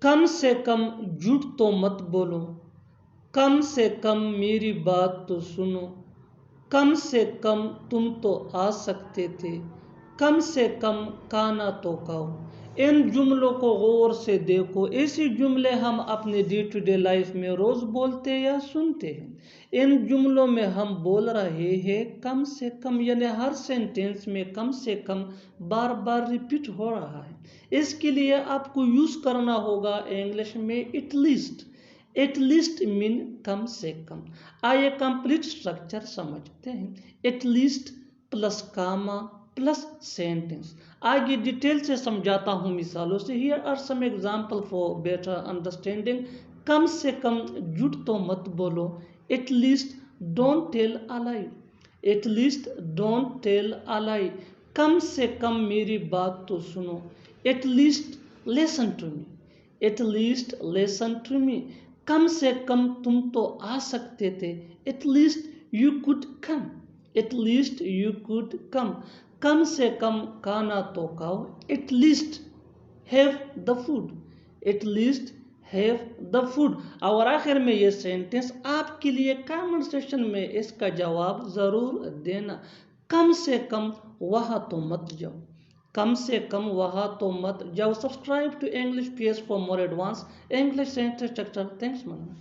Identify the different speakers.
Speaker 1: कम से कम झूठ तो मत बोलो, कम से कम मेरी बात तो सुनो, कम से कम तुम तो आ सकते थे, कम से कम खाना तो खाओ। इन जुमलों को गौर से देखो। ऐसे जुमले हम अपने डे टू डे लाइफ में रोज बोलते या सुनते हैं। इन जुमलों में हम बोल रहे हैं कम से कम, यानी हर सेंटेंस में कम से कम बार बार रिपीट हो रहा है। इसके लिए आपको यूज करना होगा इंग्लिश में एटलीस्ट। एटलीस्ट मीन कम से कम। आइए कंप्लीट स्ट्रक्चर समझते हैं। At least plus comma plus sentence. आगे डिटेल से समझाता हूँ मिसालों से। Here are some example for better understanding. कम से कम झूठ तो मत बोलो, at least don't tell a lie, at least don't tell a lie. कम से कम मेरी बात तो सुनो, at least listen to me, at least listen to me. कम से कम तुम तो आ सकते थे, at least you could come, at least you could कम। कम से कम खाना तो खाओ, at least have the food, at least have the food. और आखिर में ये सेंटेंस आपके लिए कमेंट सेक्शन में इसका जवाब जरूर देना। कम से कम वहां तो मत जाओ, कम से कम वहां तो मत जाओ। Subscribe to English PS for more advance English sentence structure. Thanks मना।